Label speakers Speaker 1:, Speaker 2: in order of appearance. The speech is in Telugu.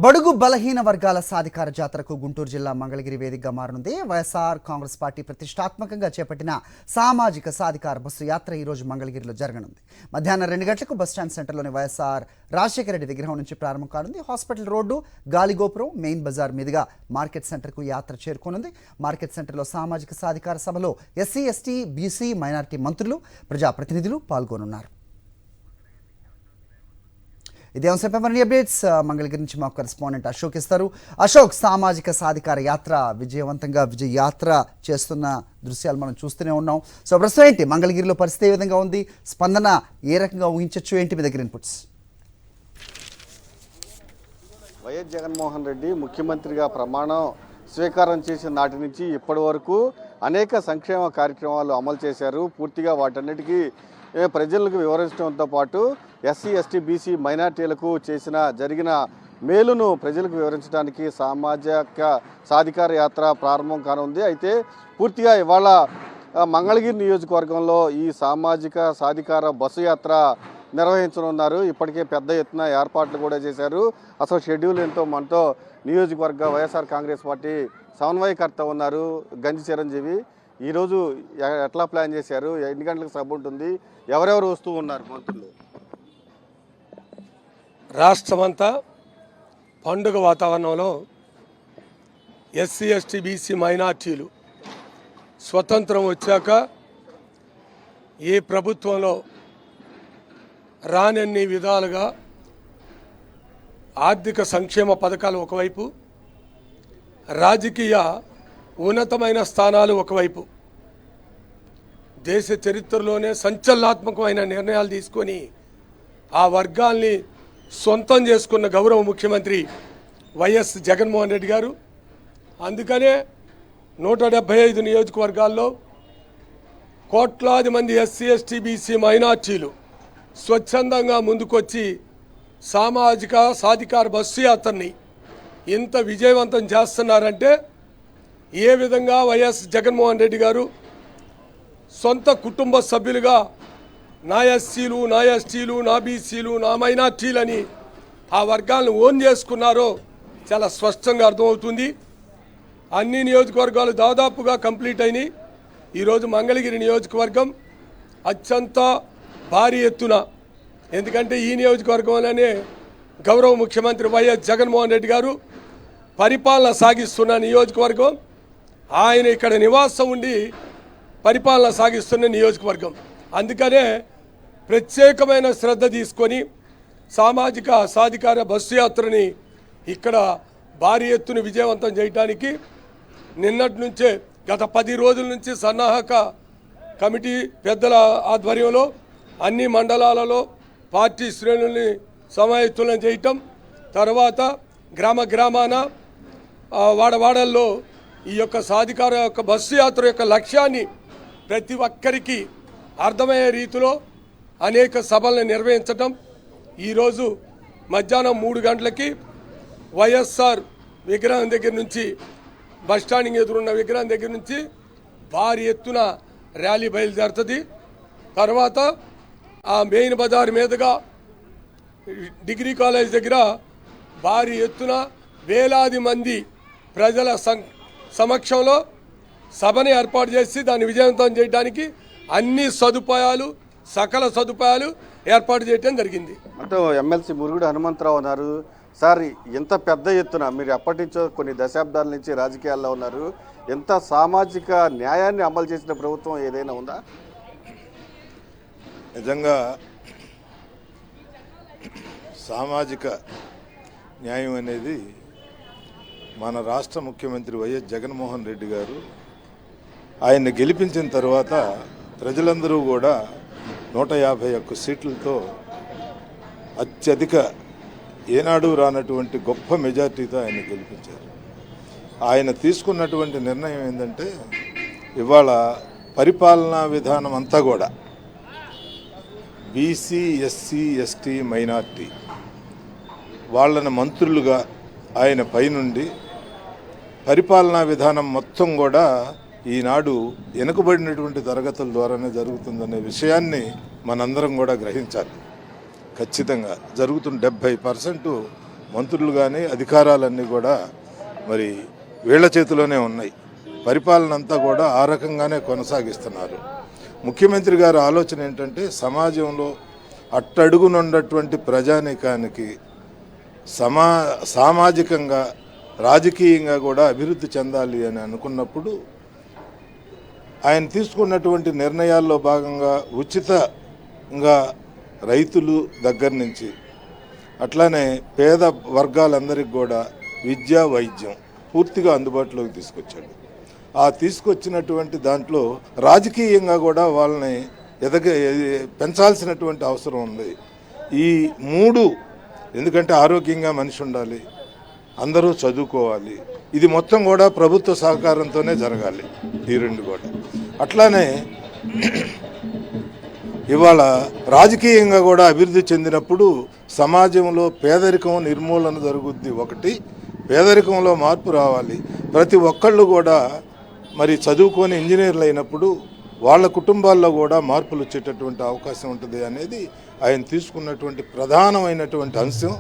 Speaker 1: బడుగు బలహీన వర్గాల సాధికార జాతరకు గుంటూరు జిల్లా మంగళగిరి వేదికగా మారనుంది. వైఎస్ఆర్ కాంగ్రెస్ పార్టీ ప్రతిష్టాత్మకంగా చేపట్టిన సామాజిక సాధికార బస్సు యాత్ర ఈ రోజు మంగళగిరిలో జరగనుంది. మధ్యాహ్నం 2 గంటలకు బస్టాండ్ సెంటర్లోని వైఎస్ఆర్ రాజశేఖర రెడ్డి విగ్రహం నుంచి ప్రారంభం కానుంది. హాస్పిటల్ రోడ్డు, గాలిగోపురం, మెయిన్ బజార్ మీదుగా మార్కెట్ సెంటర్కు యాత్ర చేరుకోనుంది. మార్కెట్ సెంటర్లో సామాజిక సాధికార సభలో ఎస్సీ, ఎస్టీ, బీసీ, మైనారిటీ మంత్రులు, ప్రజాప్రతినిధులు పాల్గొనున్నారు. ఇదే అంశంపై మరిన్ని అప్డేట్స్ మంగళగిరి నుంచి మా కరెస్పాండెంట్ అశోక్ ఇస్తారు. అశోక్, సామాజిక సాధికార యాత్ర విజయవంతంగా యాత్ర చేస్తున్న దృశ్యాలు మనం చూస్తూనే ఉన్నాం. సో ప్రస్తుతం ఏంటి మంగళగిరిలో పరిస్థితి ఏ విధంగా ఉంది, స్పందన ఏ రకంగా ఊహించవచ్చు, ఏంటి మీ దగ్గర ఇన్పుట్స్?
Speaker 2: వైఎస్ జగన్మోహన్ రెడ్డి ముఖ్యమంత్రిగా ప్రమాణం స్వీకారం చేసిన నాటి నుంచి ఇప్పటి వరకు అనేక సంక్షేమ కార్యక్రమాలు అమలు చేశారు. పూర్తిగా వాటన్నిటికీ ప్రజలకు వివరించడంతో పాటు ఎస్సీ, ఎస్టీ, బీసీ, మైనార్టీలకు జరిగిన మేలును ప్రజలకు వివరించడానికి సామాజిక సాధికార యాత్ర ప్రారంభం కానుంది. అయితే పూర్తిగా ఇవాళ మంగళగిరి నియోజకవర్గంలో ఈ సామాజిక సాధికార బస్సు యాత్ర నిర్వహించనున్నారు. ఇప్పటికే పెద్ద ఎత్తున ఏర్పాట్లు కూడా చేశారు. అసలు షెడ్యూల్ ఎంతో మనతో నియోజకవర్గ వైఎస్ఆర్ కాంగ్రెస్ పార్టీ సమన్వయకర్త ఉన్నారు గంజి చిరంజీవి. ఈరోజు ఎట్లా ప్లాన్ చేశారు, ఎన్ని గంటలకు సభ ఉంటుంది, ఎవరెవరు వస్తూ ఉన్నారు మంత్రులు?
Speaker 3: రాష్ట్రమంతా పండుగ వాతావరణంలో ఎస్సీ, ఎస్టీ, బీసీ, మైనార్టీలు స్వతంత్రం వచ్చాక ఏ ప్రభుత్వంలో రానన్ని విధాలుగా ఆర్థిక సంక్షేమ పథకాలు ఒకవైపు, రాజకీయ ఉన్నతమైన స్థానాలు ఒకవైపు, దేశ చరిత్రలోనే సంచలనాత్మకమైన నిర్ణయాలు తీసుకొని ఆ వర్గాల్ని సొంతం చేసుకున్న గౌరవ ముఖ్యమంత్రి వైఎస్ జగన్మోహన్ రెడ్డి గారు. అందుకనే 175 నియోజకవర్గాల్లో కోట్లాది మంది ఎస్సీ, ఎస్టీ, బీసీ, మైనార్టీలు స్వచ్ఛందంగా ముందుకొచ్చి సామాజిక సాధికార బస్సు యాత్రని ఇంత విజయవంతం చేస్తున్నారంటే ఏ విధంగా వైఎస్ జగన్మోహన్ రెడ్డి గారు సొంత కుటుంబ సభ్యులుగా నా ఎస్సీలు, నా ఎస్టీలు, నా బీసీలు, నా మైనార్టీలని ఆ వర్గాలను ఓన్ చేసుకున్నారో చాలా స్పష్టంగా అర్థమవుతుంది. అన్ని నియోజకవర్గాలు దాదాపుగా కంప్లీట్ అయినాయి. ఈరోజు మంగళగిరి నియోజకవర్గం అత్యంత భారీ ఎత్తున, ఎందుకంటే ఈ నియోజకవర్గంలోనే గౌరవ ముఖ్యమంత్రి వైఎస్ జగన్మోహన్ రెడ్డి గారు పరిపాలన సాగిస్తున్న నియోజకవర్గం. ఆయన ఇక్కడ నివాసం ఉండి పరిపాలన సాగిస్తున్న నియోజకవర్గం. అందుకనే ప్రత్యేకమైన శ్రద్ధ తీసుకొని సామాజిక సాధికార బస్సు యాత్రని ఇక్కడ భారీ ఎత్తున విజయవంతం చేయడానికి నిన్నటి నుంచే గత 10 రోజుల నుంచి సన్నాహక కమిటీ పెద్దల ఆధ్వర్యంలో అన్ని మండలాలలో పార్టీ శ్రేణుల్ని సమాయత్తులను చేయటం, తర్వాత గ్రామాన వాడవాడల్లో ఈ యొక్క సాధికార యొక్క బస్సు యాత్ర యొక్క లక్ష్యాన్ని ప్రతి ఒక్కరికి అర్థమయ్యే రీతిలో అనేక సభలను నిర్వహించటం. ఈరోజు మధ్యాహ్నం 3 గంటలకి వైఎస్ఆర్ విగ్రహం దగ్గర నుంచి, బస్టాండింగ్ ఎదురున్న విగ్రహం దగ్గర నుంచి భారీ ఎత్తున ర్యాలీ బయలుదేరుతుంది. తర్వాత ఆ మెయిన్ బజార్ మీదుగా డిగ్రీ కాలేజ్ దగ్గర భారీ ఎత్తున వేలాది మంది ప్రజల సమక్షంలో సభని ఏర్పాటు చేసి దాన్ని విజయవంతం చేయడానికి అన్ని సదుపాయాలు, సకల సదుపాయాలు ఏర్పాటు చేయడం జరిగింది.
Speaker 2: అంటే ఎమ్మెల్సీ మురుగుడు హనుమంతరావు ఉన్నారు. సార్, ఎంత పెద్ద ఎత్తున మీరు ఎప్పటి నుంచో కొన్ని దశాబ్దాల నుంచి రాజకీయాల్లో ఉన్నారు, ఎంత సామాజిక న్యాయాన్ని అమలు చేసిన ప్రభుత్వం ఏదైనా ఉందా?
Speaker 4: నిజంగా సామాజిక న్యాయం అనేది మన రాష్ట్ర ముఖ్యమంత్రి వైఎస్ జగన్మోహన్ రెడ్డి గారు ఆయన్ని గెలిపించిన తర్వాత ప్రజలందరూ కూడా 151 సీట్లతో అత్యధిక ఏనాడు రానటువంటి గొప్ప మెజార్టీతో ఆయన గెలిపించారు. ఆయన తీసుకున్నటువంటి నిర్ణయం ఏంటంటే ఇవాళ పరిపాలనా విధానం అంతా కూడా బీసీ, ఎస్సీ, ఎస్టీ, మైనార్టీ వాళ్ళని మంత్రులుగా ఆయన పైనుండి పరిపాలనా విధానం మొత్తం కూడా ఈనాడు వెనుకబడినటువంటి తరగతుల ద్వారానే జరుగుతుందనే విషయాన్ని మనందరం కూడా గ్రహించాలి. ఖచ్చితంగా జరుగుతున్న 70% మంత్రులు కానీ అధికారాలన్నీ కూడా మరి వీళ్ళ చేతిలోనే ఉన్నాయి. పరిపాలన అంతా కూడా ఆ రకంగానే కొనసాగిస్తున్నారు. ముఖ్యమంత్రి గారి ఆలోచన ఏంటంటే సమాజంలో అట్టడుగునున్నటువంటి ప్రజానీకానికి సామాజికంగా రాజకీయంగా కూడా అభివృద్ధి చెందాలి అని అనుకున్నప్పుడు ఆయన తీసుకున్నటువంటి నిర్ణయాల్లో భాగంగా ఉచితంగా రైతులు దగ్గర నుంచి అట్లానే పేద వర్గాలందరికీ కూడా విద్య వైద్యం పూర్తిగా అందుబాటులోకి తీసుకొచ్చాడు. ఆ తీసుకొచ్చినటువంటి దాంట్లో రాజకీయంగా కూడా వాళ్ళని పెంచాల్సినటువంటి అవసరం ఉంది. ఈ మూడు, ఎందుకంటే ఆరోగ్యంగా మనిషి ఉండాలి, అందరూ చదువుకోవాలి, ఇది మొత్తం కూడా ప్రభుత్వ సహకారంతోనే జరగాలి. ఈ రెండు కూడా అట్లానే ఇవాళ రాజకీయంగా కూడా అభివృద్ధి చెందినప్పుడు సమాజంలో పేదరికం నిర్మూలన జరుగుద్ది. ఒకటి, పేదరికంలో మార్పు రావాలి. ప్రతి ఒక్కళ్ళు కూడా మరి చదువుకొని ఇంజనీర్లు అయినప్పుడు వాళ్ళ కుటుంబాల్లో కూడా మార్పులు వచ్చేటటువంటి అవకాశం ఉంటుంది అనేది ఆయన తీసుకున్నటువంటి ప్రధానమైనటువంటి అంశం.